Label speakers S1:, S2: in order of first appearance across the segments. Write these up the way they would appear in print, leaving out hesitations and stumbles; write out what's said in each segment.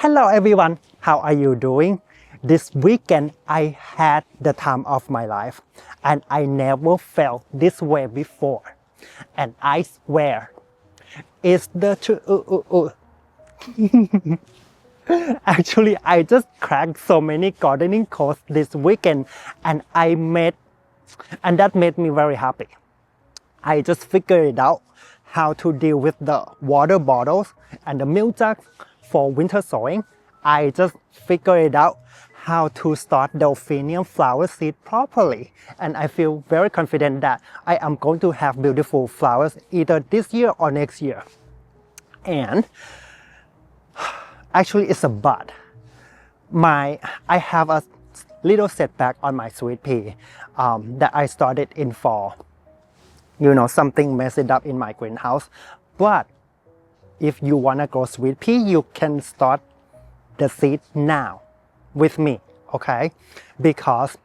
S1: Hello everyone, how are you doing? This weekend I had the time of my life and I never felt this way before. And I swear, it's the truth. Actually, I just cracked so many gardening courses this weekend and that made me very happy. I just figured it out how to deal with the water bottles and the milk jugs for winter sowing. I just figured it out how to start Delphinium flower seed properly. And I feel very confident that I am going to have beautiful flowers either this year or next year. And actually it's a but. I have a little setback on my sweet pea that I started in fall. Something messed it up in my greenhouse. But if you wanna grow sweet pea, you can start the seed now with me, okay? Because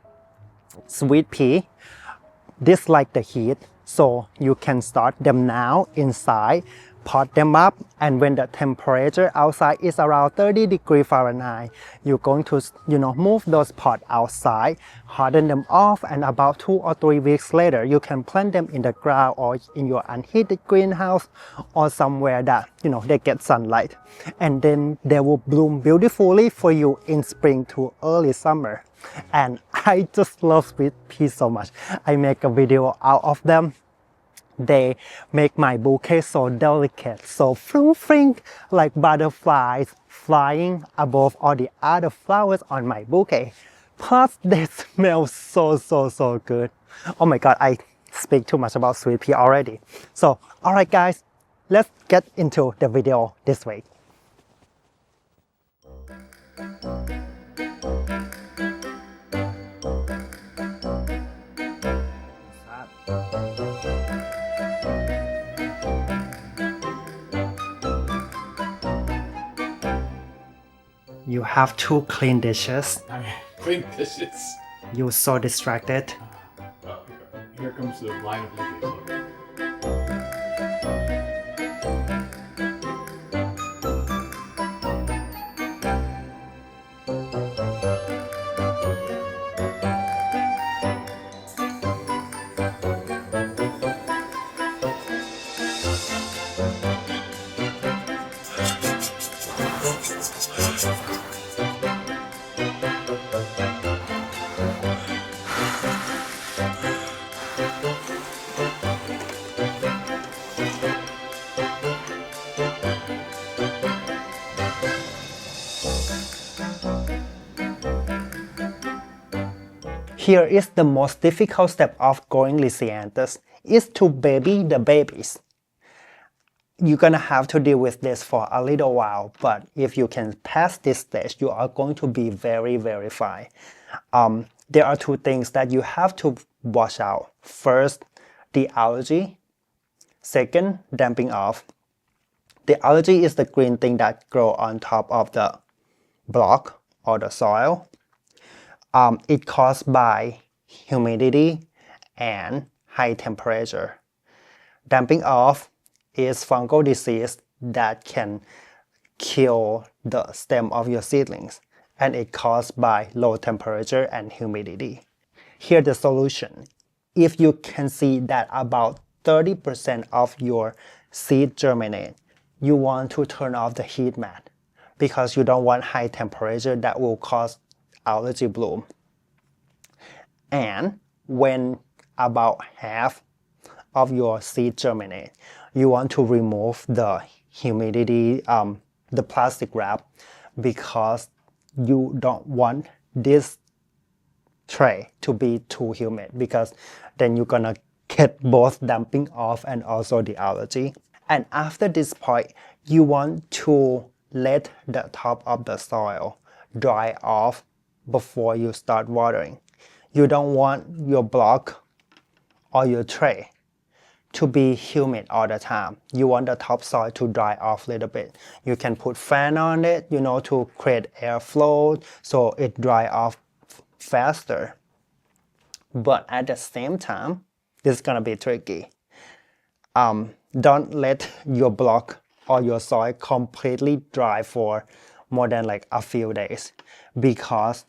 S1: sweet pea dislike the heat, so you can start them now inside, pot them up, and when the temperature outside is around 30 degrees Fahrenheit, you're going to move those pots outside, harden them off, and about 2 or 3 weeks later you can plant them in the ground or in your unheated greenhouse or somewhere that they get sunlight, and then they will bloom beautifully for you in spring to early summer. And I just love sweet peas so much. I make a video out of them. They make my bouquet so delicate, so fling like butterflies flying above all the other flowers on my bouquet. Plus they smell so good. Oh my god, I speak too much about sweet pea already. So alright guys, let's get into the video this week. You have 2 clean dishes.
S2: Clean dishes.
S1: You're so distracted.
S2: Oh, here comes the line of dishes.
S1: Here is the most difficult step of growing lisianthus, is to baby the babies. You're gonna have to deal with this for a little while, but if you can pass this stage, you are going to be very fine. There are 2 things that you have to watch out. First, the algae. Second, damping off. The algae is the green thing that grow on top of the block or the soil. It caused by humidity and high temperature. Damping off is fungal disease that can kill the stem of your seedlings, and it caused by low temperature and humidity. Here's the solution. If you can see that about 30% of your seed germinate, you want to turn off the heat mat because you don't want high temperature that will cause algae bloom. And when about half of your seed germinate, you want to remove the humidity, the plastic wrap, because you don't want this tray to be too humid, because then you're gonna get both damping off and also the algae. And after this point, you want to let the top of the soil dry off before you start watering. You don't want your block or your tray to be humid all the time. You want the topsoil to dry off a little bit. You can put fan on it, to create airflow so it dry off faster. But at the same time, this is gonna be tricky. Don't let your block or your soil completely dry for more than like a few days, because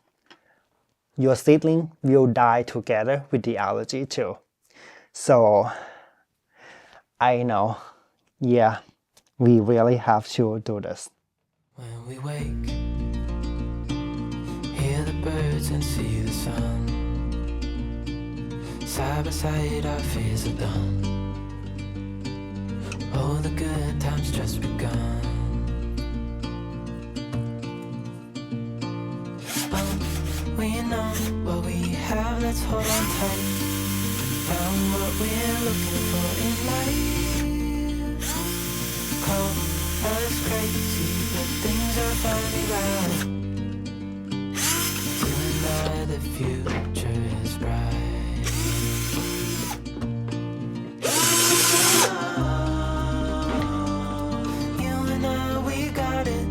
S1: your seedling will die together with the algae too. So I know, yeah, we really have to do this.
S3: When we wake, hear the birds and see the sun. Side by side our fears are done. Oh, the good times just begun. We know what we have, let's hold on tight. Found what we're looking for in life. Call us crazy, but things are finally right. You and I, the future is bright. You and I, we got it.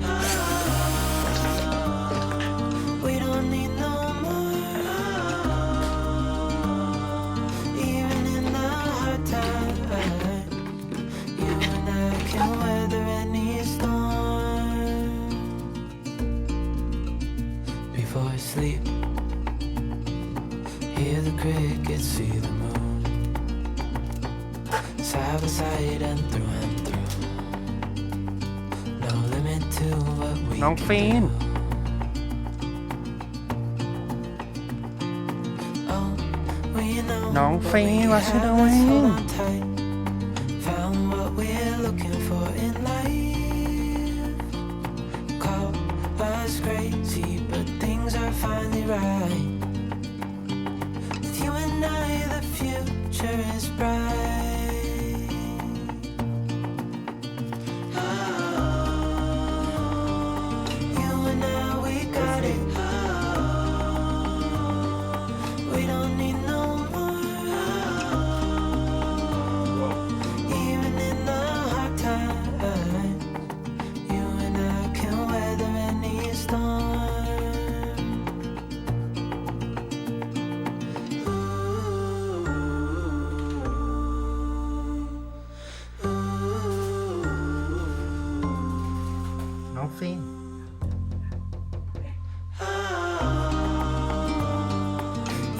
S3: We don't need no more. Even in the hard time, you and I can weather any storm. Before I sleep, hear the crickets, see the moon. Side by side and through. No limit to what we
S1: น้อง
S3: can
S1: ฟีน
S3: do. Oh, we know
S1: น้อง
S3: what
S1: ฟีน
S3: we
S1: what you
S3: have, let's hold
S1: doing?
S3: on tight. Found what we're looking for in life. Call us crazy, but things are finally right. With you and I, the future is bright. You and I, we got it. We don't need no more. Even in the hard time, you and I can weather any storm.
S1: น้องฟีน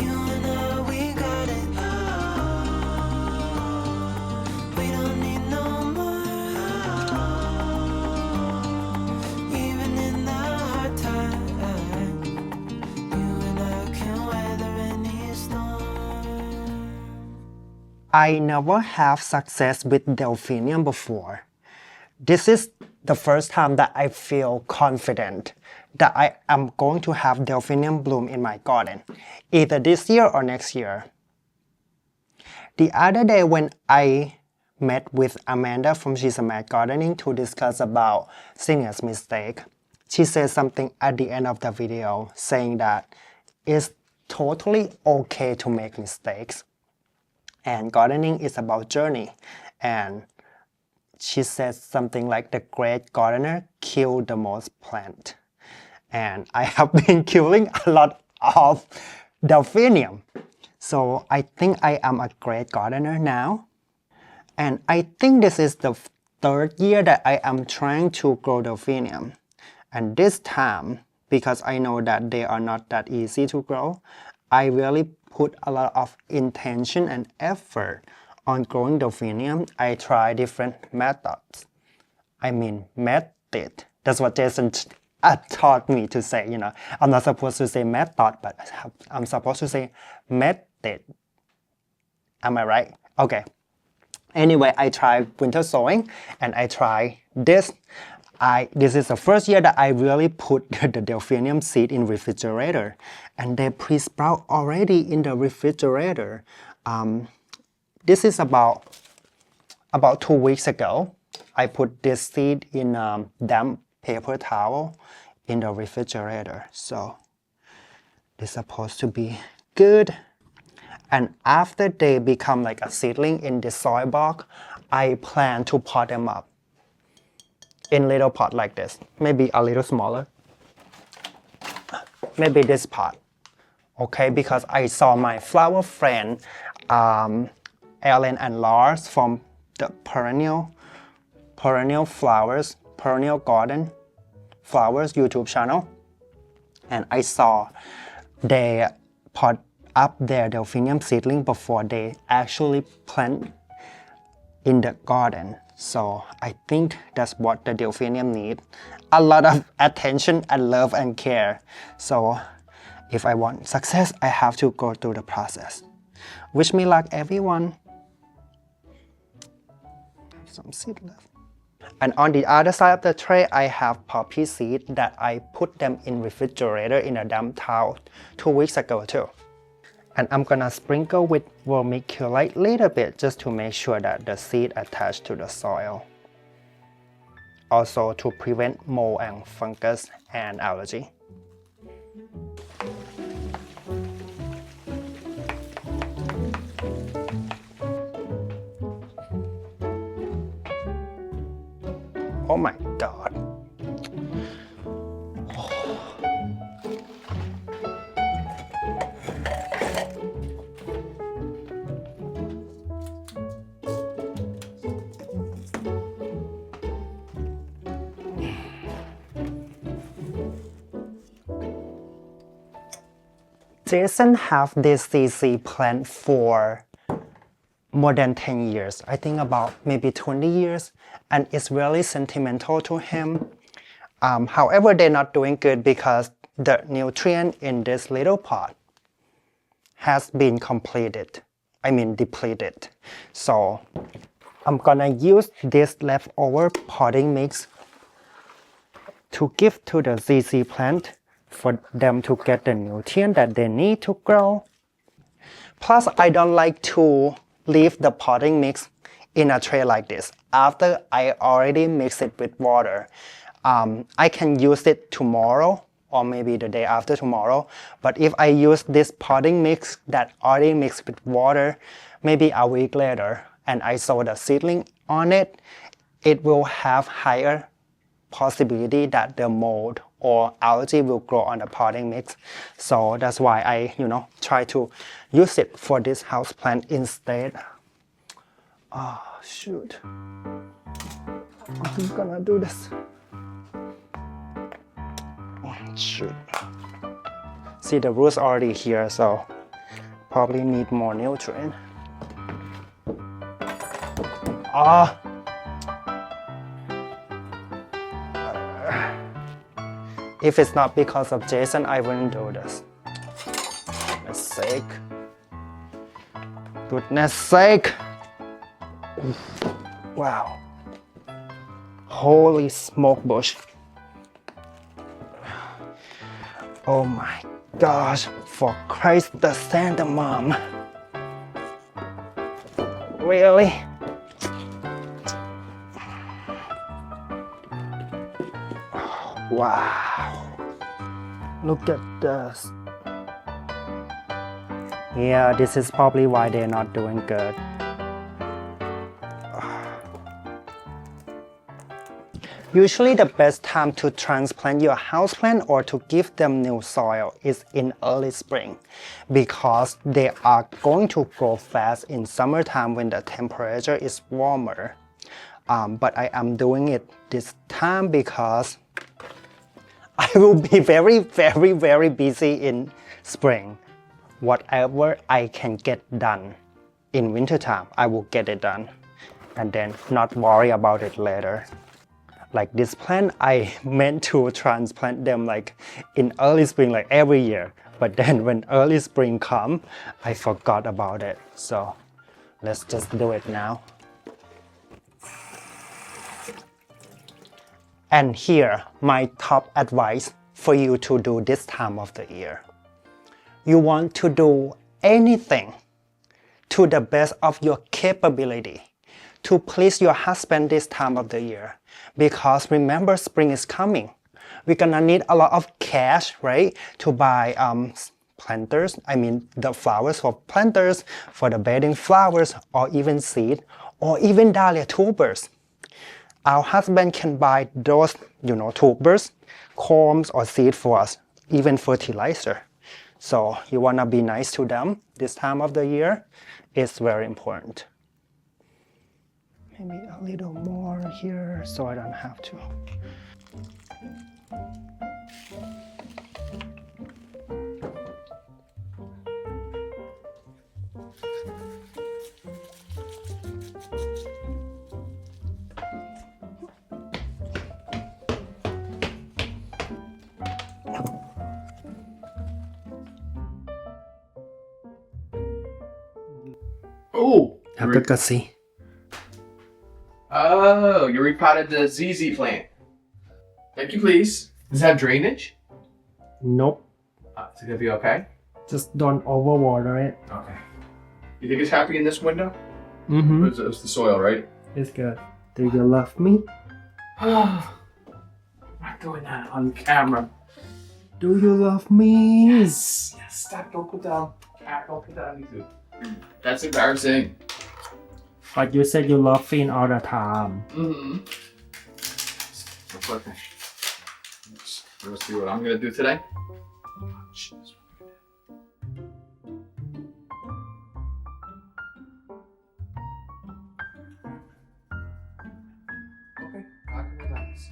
S3: You and I, we got it. We don't need no more. Even in the hard time, you and I can weather any storm.
S1: I never have success with Delphinium before. This is the first time that I feel confident that I am going to have Delphinium bloom in my garden, either this year or next year. The other day when I met with Amanda from She's a Mad Gardening to discuss about Senior's mistake, she said something at the end of the video saying that it's totally okay to make mistakes. And gardening is about journey. And she says something like the great gardener killed the most plant. And I have been killing a lot of Delphinium. So I think I am a great gardener now. And I think this is the third year that I am trying to grow Delphinium. And this time, because I know that they are not that easy to grow, I really put a lot of intention and effort on growing Delphinium. I try different methods. I mean method. That's what Jason taught me to say, you know. I'm not supposed to say method, but I'm supposed to say method. Am I right? Okay. Anyway, I tried winter sowing and I try this. This is the first year that I really put the Delphinium seed in refrigerator, and they pre-sprout already in the refrigerator. This is about 2 weeks ago. I put this seed in damp paper towel in the refrigerator. So this is supposed to be good. And after they become like a seedling in the soil box, I plan to pot them up in little pot like this, maybe a little smaller, maybe this pot, okay? Because I saw my flower friend Ellen and Lars from the perennial flowers, perennial garden Flowers YouTube channel, and I saw they pot up their Delphinium seedling before they actually plant in the garden. So I think that's what the Delphinium need. A lot of attention and love and care. So if I want success, I have to go through the process. Wish me luck, everyone. Some seed left. And on the other side of the tray, I have poppy seed that I put them in refrigerator in a damp towel 2 weeks ago too. And I'm gonna sprinkle with vermiculite a little bit just to make sure that the seed attach to the soil. Also to prevent mold and fungus and allergy. Oh my God. Jason have this ZZ plant for more than 10 years. I think about maybe 20 years, and it's really sentimental to him. However, they're not doing good because the nutrient in this little pot has been depleted. So I'm gonna use this leftover potting mix to give to the ZZ plant for them to get the nutrient that they need to grow. Plus, I don't like to leave the potting mix in a tray like this. After I already mix it with water, I can use it tomorrow or maybe the day after tomorrow. But if I use this potting mix that already mixed with water, maybe a week later, and I sow the seedling on it, it will have higher possibility that the mold or algae will grow on the potting mix. So that's why I, try to use it for this house plant instead. Oh, shoot. I'm gonna do this. Oh, shoot. See, the roots already here, so probably need more nutrient. Ah. If it's not because of Jason, I wouldn't do this. Goodness sake. Goodness sake. Wow. Holy smoke bush. Oh my gosh. For Christ the Santa Mom. Really? Wow. Look at this. Yeah, this is probably why they're not doing good. Usually the best time to transplant your houseplant or to give them new soil is in early spring because they are going to grow fast in summertime when the temperature is warmer. But I am doing it this time because I will be very, very, very busy in spring. Whatever I can get done in wintertime, I will get it done and then not worry about it later. Like this plant, I meant to transplant them like in early spring, like every year. But then when early spring come, I forgot about it. So let's just do it now. And here, my top advice for you to do this time of the year. You want to do anything to the best of your capability to please your husband this time of the year. Because remember, spring is coming. We're gonna need a lot of cash, right? To buy planters, the flowers for planters, for the bedding flowers, or even seed, or even dahlia tubers. Our husband can buy those, tubers, corms, or seed for us, even fertilizer. So you wanna be nice to them this time of the year. It's very important. Maybe a little more here so I don't have to.
S2: Oh!
S1: Advocacy.
S2: Oh, you repotted the ZZ plant. Thank you, please. Does it have drainage?
S1: Nope.
S2: Is it gonna be okay?
S1: Just don't overwater it.
S2: Okay. You think it's happy in this window?
S1: Mm-hmm.
S2: It's the soil, right?
S1: It's good. Do you love me?
S2: I'm not doing that on camera.
S1: Do you love me?
S2: Yes. Yes. Stop. Don't put down. Cat, don't put down YouTube. That's embarrassing.
S1: But you said you love Finn all the time.
S2: Mm-hmm. Okay. Let's see what I'm gonna do today. Okay, I can relax.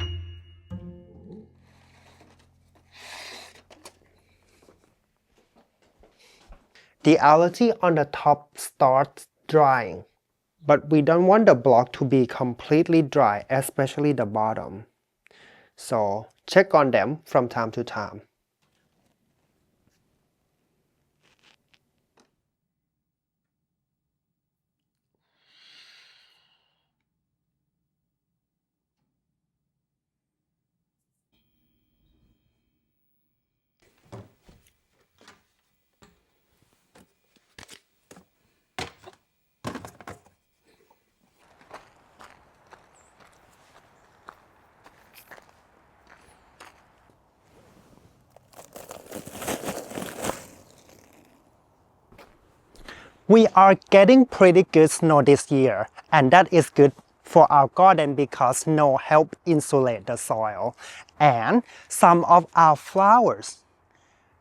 S1: The algae on the top starts drying, but we don't want the block to be completely dry, especially the bottom. So check on them from time to time. We are getting pretty good snow this year, and that is good for our garden because snow helps insulate the soil. And some of our flowers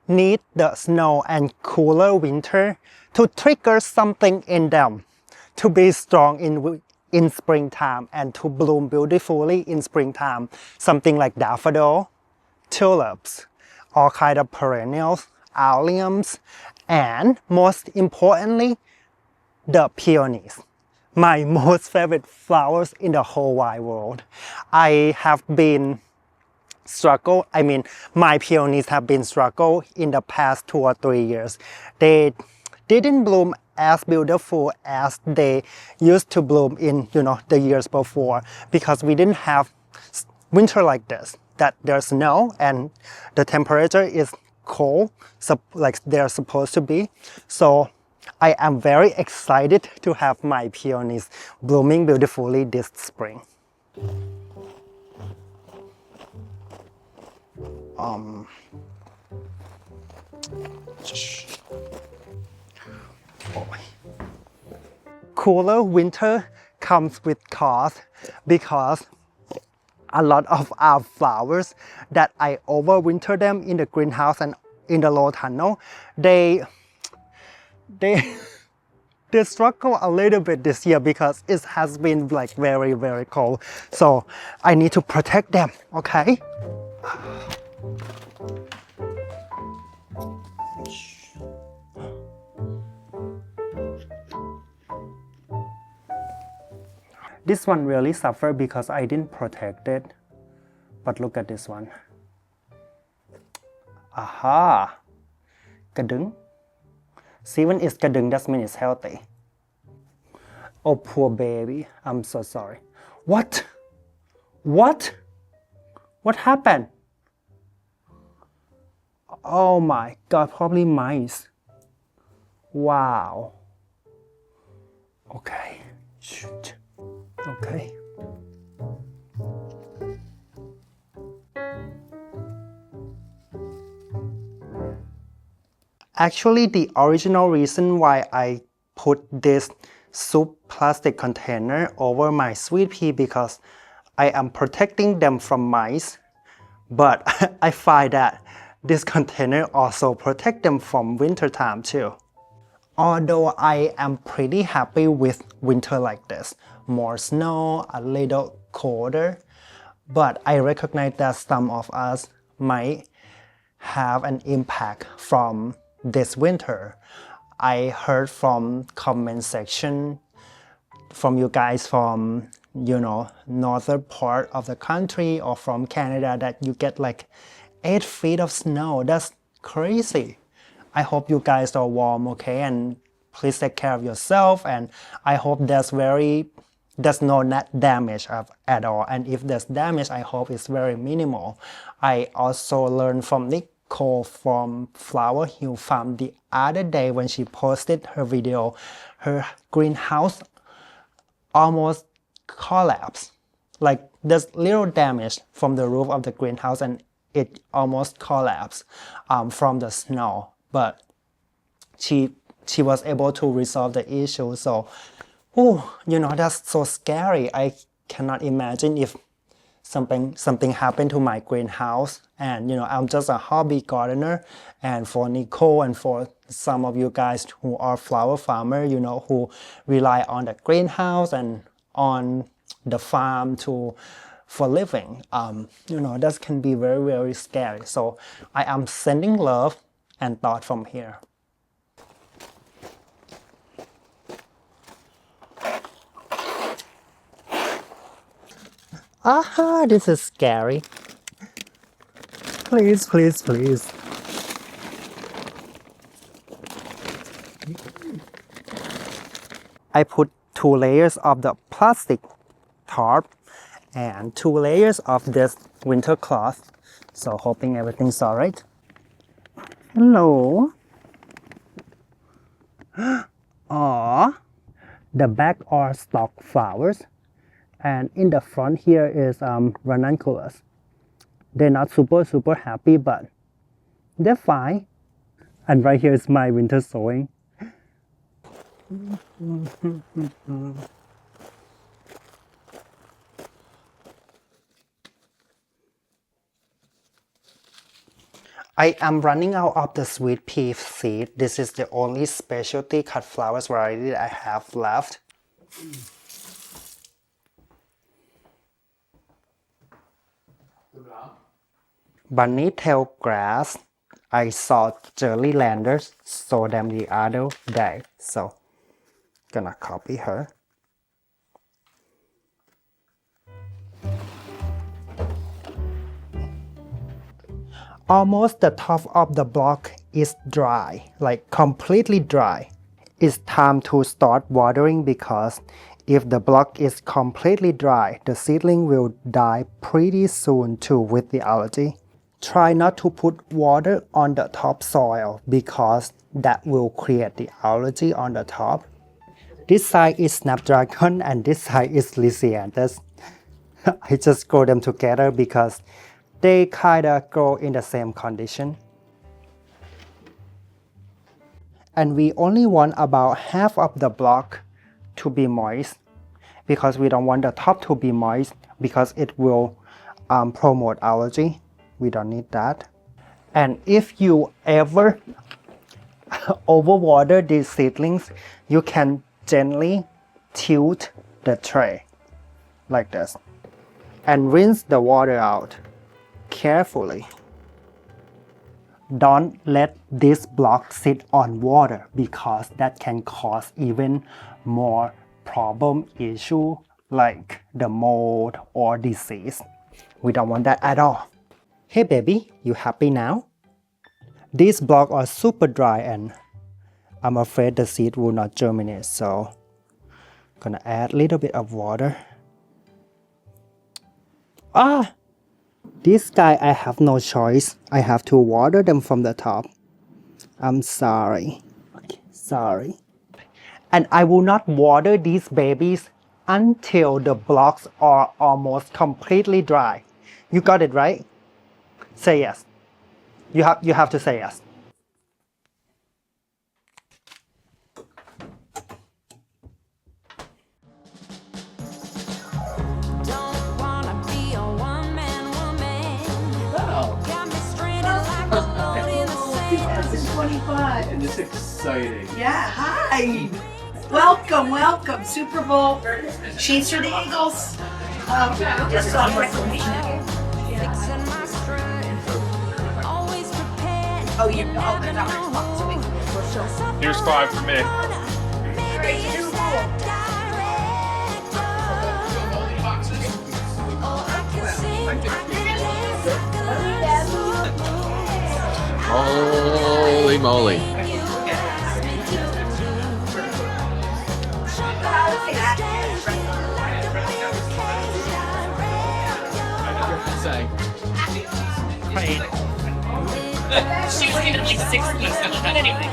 S1: need the snow and cooler winter to trigger something in them to be strong in springtime and to bloom beautifully in springtime. Something like daffodil, tulips, all kind of perennials, alliums, and most importantly, the peonies. My most favorite flowers in the whole wide world. I have been my peonies have been struggle in the past 2 or 3 years. They didn't bloom as beautiful as they used to bloom in, the years before because we didn't have winter like this, that there's snow and the temperature is cold, like they're supposed to be. So I am very excited to have my peonies blooming beautifully this spring. Cooler winter comes with cost because a lot of our flowers that I overwinter them in the greenhouse and in the low tunnel, they struggle a little bit this year because it has been like very, very cold. So I need to protect them, okay? This one really suffered because I didn't protect it. But look at this one. Aha! กระดึง See, when it's กระดึง that means it's healthy. Oh, poor baby. I'm so sorry. What? What? What happened? Oh my god, probably mice. Wow. Okay. Shoot. Okay. Actually, the original reason why I put this soup plastic container over my sweet pea because I am protecting them from mice. But I find that this container also protect them from winter time too. Although I am pretty happy with winter like this, more snow, a little colder, but I recognize that some of us might have an impact from this winter. I heard from comment section from you guys from northern part of the country or from Canada that you get like 8 feet of snow. That's crazy. I hope you guys are warm, okay, and please take care of yourself, and I hope there's no net damage at all, and if there's damage, I hope it's very minimal. I also learned from Nicole from Flower Hill Farm the other day when she posted her video, her greenhouse almost collapsed. Like there's little damage from the roof of the greenhouse and it almost collapsed from the snow, but she was able to resolve the issue. So that's so scary. I cannot imagine if something happened to my greenhouse, and I'm just a hobby gardener, and for Nicole and for some of you guys who are flower farmer, who rely on the greenhouse and on the farm for living, that can be very, very scary. So I am sending love and thought from here. Aha, this is scary. Please, please, please. I put 2 layers of the plastic tarp and 2 layers of this winter cloth. So hoping everything's alright. Hello. Aww. The back are stock flowers. And in the front here is ranunculus. They're not super happy, but they're fine. And right here is my winter sowing. I am running out of the sweet pea seed. This is the only specialty cut flowers variety I have left. Bunny tail grass. I saw Jelly Landers, saw them the other day, so gonna copy her. Almost the top of the block is dry, like completely dry. It's time to start watering because if the block is completely dry, the seedling will die pretty soon too with the algae. Try not to put water on the topsoil because that will create the algae on the top. This side is Snapdragon and this side is Lysianthus. I just grow them together because they kinda grow in the same condition. And we only want about half of the block to be moist because we don't want the top to be moist because it will promote algae. We don't need that. And if you ever overwater these seedlings, you can gently tilt the tray like this and rinse the water out carefully. Don't let this block sit on water because that can cause even more problem issue like the mold or disease. We don't want that at all. Hey baby, you happy now? These blocks are super dry and I'm afraid the seed will not germinate, so gonna add a little bit of water. This guy I have no choice. I have to water them from the top. I'm sorry. Okay, sorry. And I will not water these babies until the blocks are almost completely dry. You got it right? Say yes. You have to say yes.
S3: Don't wanna be a one-man woman. Got me stranded like a boat in the sand.
S2: 2025. And it's exciting.
S4: Yeah, hi. Welcome, welcome. Super Bowl. Cheers for the Eagles. Here's 5 for me.
S2: Holy moly.
S5: She's given like 6 weeks of that anyway.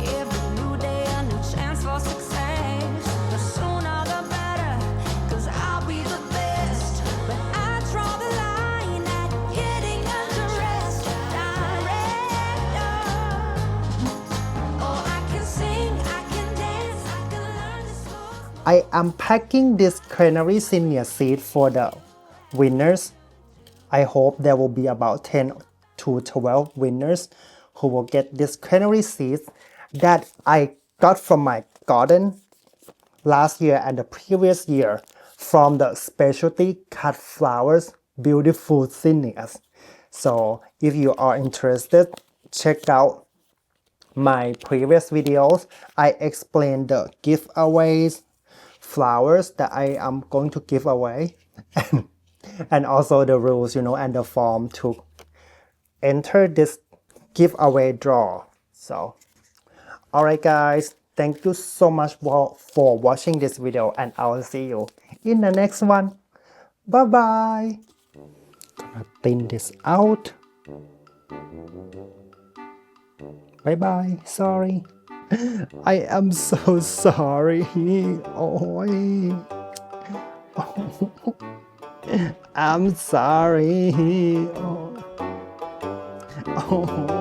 S3: Every new day, a new chance for success. The sooner the better, 'cause I'll be the best. But I draw the line at getting undressed. Director. Oh, I can sing, I can dance, I can learn to smoke.
S1: I am packing this canary senior seed for the winners. I hope there will be about 10 to 12 winners who will get this canary seeds that I got from my garden last year and the previous year from the specialty cut flowers beautiful zinnias. So if you are interested, check out my previous videos. I explained the giveaways, flowers that I am going to give away, and also the rules, and the form to enter this giveaway draw. So, alright guys, thank you so much for watching this video, and I will see you in the next one. Bye bye. Gonna thin this out. Bye bye. Sorry. I am so sorry. Oh, I'm sorry. Oh.